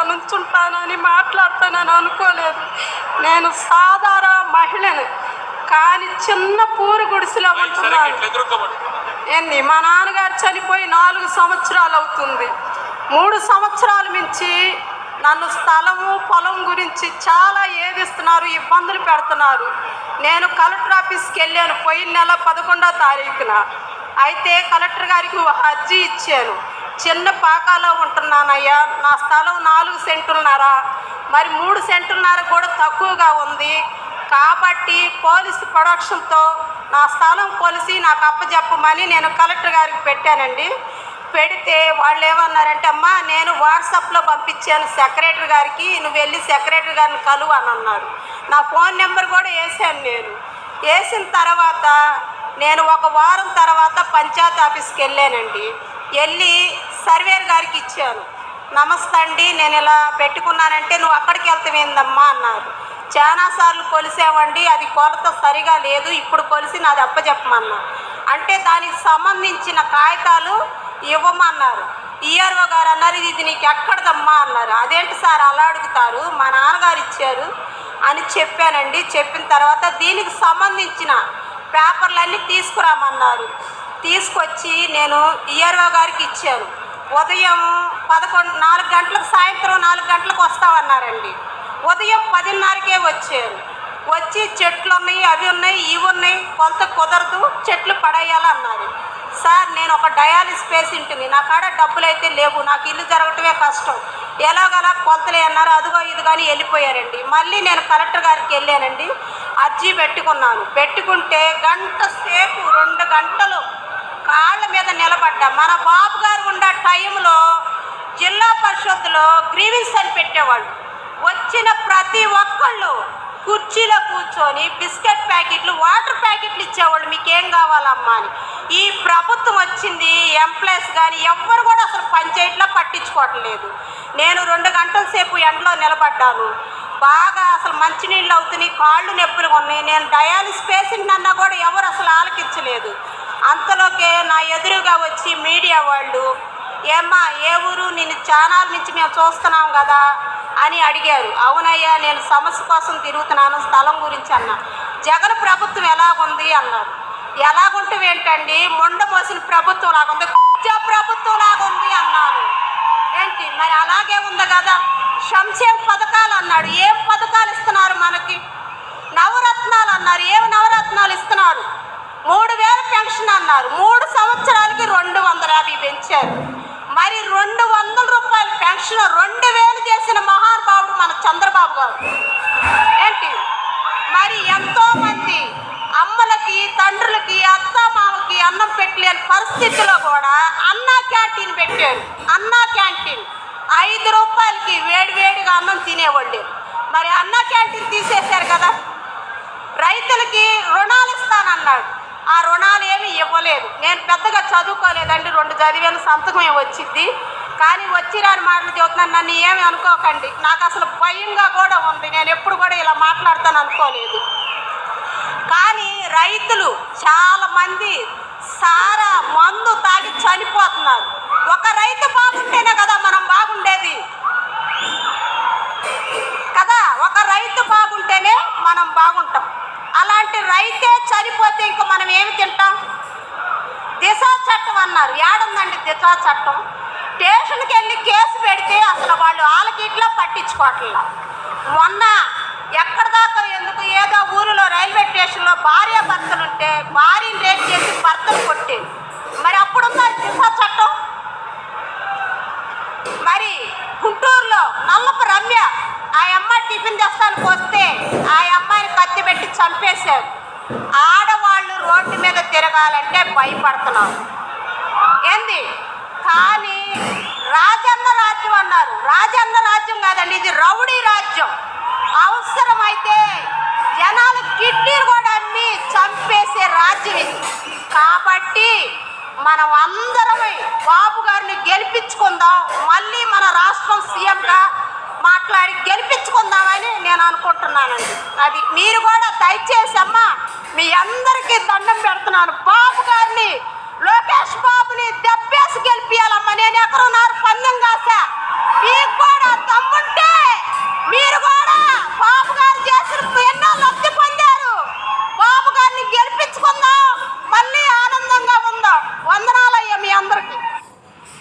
నుంచుంటానని మాట్లాడతానని అనుకోలేదు. నేను సాధారణ మహిళను, కానీ చిన్న పూరు గుడిసెలో ఉంటున్నాను. ఏంది, మా నాన్నగారు చనిపోయి 4 సంవత్సరాలు అవుతుంది. 3 సంవత్సరాల నుంచి నన్ను స్థలము పొలం గురించి చాలా ఏదిస్తున్నారు, ఇబ్బందులు పెడుతున్నారు. నేను కలెక్టర్ ఆఫీస్కి వెళ్ళాను పోయిన నెల 11వ తారీఖున. అయితే కలెక్టర్ గారికి ఒక అర్జీ ఇచ్చాను. చిన్న పాకాలో ఉంటున్నానయ్యా, నా స్థలం 4 సెంటులున్నర, మరి 3 సెంటులున్నర కూడా తక్కువగా ఉంది. కాబట్టి పోలీసు ప్రొడక్షన్తో నా స్థలం కొలిసి నాకు అప్పచెప్పమని నేను కలెక్టర్ గారికి పెట్టానండి. పెడితే వాళ్ళు ఏమన్నారంటే, అమ్మా నేను వాట్సాప్లో పంపించాను సెక్రటరీ గారికి, నువ్వు వెళ్ళి సెక్రటరీ గారిని కలువు అని అన్నారు. నా ఫోన్ నెంబర్ కూడా వేసాను. నేను వేసిన తర్వాత నేను 1 వారం తర్వాత పంచాయతీ ఆఫీస్కి వెళ్ళానండి. వెళ్ళి సర్వేర్ గారికి ఇచ్చాను. నమస్తే అండి, నేను ఇలా పెట్టుకున్నానంటే, నువ్వు అక్కడికి వెళ్తావేందమ్మా అన్నారు. చాలాసార్లు కొలిసామండి, అది కొలత సరిగా లేదు, ఇప్పుడు కొలిసి నాది అప్పచెప్పమన్నా. అంటే దానికి సంబంధించిన కాగితాలు ఇవ్వమన్నారు. ఈఆర్ఓ గారు అన్నారు, ఇది నీకు ఎక్కడదమ్మా అన్నారు. అదేంటి సార్ అలా అడుగుతారు, మా నాన్నగారు ఇచ్చారు అని చెప్పానండి. చెప్పిన తర్వాత దీనికి సంబంధించిన పేపర్లన్నీ తీసుకురామన్నారు. తీసుకొచ్చి నేను ఈఆర్ఓ గారికి ఇచ్చాను. ఉదయం 4 గంటలకు, సాయంత్రం 4 గంటలకు వస్తామన్నారండి. ఉదయం 10:30కే వచ్చారు. వచ్చి చెట్లు ఉన్నాయి, అవి ఉన్నాయి, ఇవి ఉన్నాయి, కొలత కుదరదు, చెట్లు పడేయాలన్నారు. సార్ నేను ఒక డయాలిసిస్ పేషెంట్ని, నా కాడ డబ్బులు అయితే లేవు, నాకు ఇల్లు జరగటమే కష్టం, ఎలాగలా కొలతలే అన్నారు. అదిగో ఇది కానీ వెళ్ళిపోయారండి. మళ్ళీ నేను కలెక్టర్ గారికి వెళ్ళానండి, అర్జీ పెట్టుకున్నాను. పెట్టుకుంటే గంట సేపు 2 గంటలు కాళ్ళ మీద నిలబడ్డా. మన బాబు గారు ఉన్న టైంలో జిల్లా పరిషత్తులో గ్రీవెన్స్ అని పెట్టేవాళ్ళు. వచ్చిన ప్రతి ఒక్కళ్ళు కుర్చీలో కూర్చొని బిస్కెట్ ప్యాకెట్లు, వాటర్ ప్యాకెట్లు ఇచ్చేవాళ్ళు, మీకేం కావాలమ్మా అని. ఈ ప్రభుత్వం వచ్చింది, ఎంప్లాయీస్ కానీ ఎవ్వరు కూడా అసలు పంచాయతీలో పట్టించుకోవట్లేదు. నేను 2 గంటల సేపు ఎండలో నిలబడ్డాను. బాగా అసలు మంచినీళ్ళు అవుతున్నాయి, కాళ్ళు నొప్పులుగా ఉన్నాయి. నేను డయాలిసిస్ పేషెంట్ అన్నా కూడా ఎవరు అసలు ఆలకించలేదు. అంతలోకే నా ఎదురుగా వచ్చి మీడియా వాళ్ళు, ఏమ్మా ఏ ఊరు, నిన్ను ఛానల్ నుంచి మేము చూస్తున్నాం కదా అని అడిగారు. అవునయ్యా నేను సమస్య కోసం తిరుగుతున్నాను, స్థలం గురించి అన్నా. జగన్ ప్రభుత్వం ఎలాగుంది అన్నారు. ఎలాగుంటే ఏంటండి, మొండ మోసిన ప్రభుత్వం లాగుంది, ప్రభుత్వం లాగుంది అన్నాను. ఏంటి మరి అలాగే ఉంది కదా. సంక్షేమ పథకాలు అన్నాడు, ఏం పథకాలు ఇస్తున్నారు మనకి? నవరత్నాలు అన్నారు, ఏం నవరత్నాలు ఇస్తున్నారు? 3000 పెన్షన్ అన్నారు, 3 సంవత్సరాలకి 250 పెంచారు. మరి 200 రూపాయల పెన్షన్ 2000 చేసిన మహానుభావుడు మన చంద్రబాబు గారు. ఏంటి మరి ఎంతోమంది అమ్మలకి, తండ్రులకి, అత్తామామకి అన్నం పెట్టలేని పరిస్థితిలో కూడా అన్నా క్యాంటీన్ పెట్టారు. అన్నా క్యాంటీన్ 5 రూపాయలకి వేడివేడిగా అన్నం తినేవాళ్ళు. మరి అన్నా క్యాంటీన్ తీసేశారు కదా. రైతులకి రుణాలు ఇస్తానన్నాడు, ఆ రుణాలు ఏమి ఇవ్వలేదు. నేను పెద్దగా చదువుకోలేదండి, 2 చదివాను, సంతకమే వచ్చింది. కానీ వచ్చిరాని మాటలు చెబుతున్నాను, నన్ను ఏమి అనుకోకండి. నాకు అసలు భయంగా కూడా ఉంది, నేను ఎప్పుడు కూడా ఇలా మాట్లాడతాను అనుకోలేదు. కానీ రైతులు చాలామంది సారా మందు తాగి చనిపోతున్నారు. ఒక రైతు బాగుంటేనే కదా మనం బాగుండేది కదా. ఒక రైతు బాగుంటేనే మనం బాగుంటాం. అలాంటి రైతే చనిపోతే ఇంక మనం ఏమి తింటాం? దిశా చట్టం అన్నారు, ఏడుందండి దిశా చట్టం? స్టేషన్కి వెళ్ళి కేసు పెడితే అసలు వాళ్ళు ఆలకిట్లో పట్టించుకోవట్లా. మొన్న ఎక్కడ దాకా ఎందుకు, ఏదో ఊరిలో రైల్వే స్టేషన్లో భార్యాభర్తలు ఉంటే భార్యను రేప్ చేసి భర్తలు కొట్టే, మరి అప్పుడుందా దిశా చట్టం? మరి గుంటూరులో నల్లపు రమ్య, ఆ అమ్మాయి టిఫిన్ తెస్తానికి వస్తే ఆ అమ్మాయిని కత్తి పెట్టి చంపేశారు. ఆడవాళ్ళు రోడ్డు మీద తిరగాలంటే భయపడుతున్నారు. ఏంది కానీ రాజన్న రాజ్యం అన్నారు. రాజన్న రాజ్యం కాదండి, ఇది రౌడీ రాజ్యం. అవసరమైతే జనాలు కిడ్నీలు కూడా అమ్మి చంపేసే రాజ్యం ఇది. కాబట్టి మనం అందరం బాబు గారిని గెలిపించుకుందాం. మళ్ళీ మన రాష్ట్రం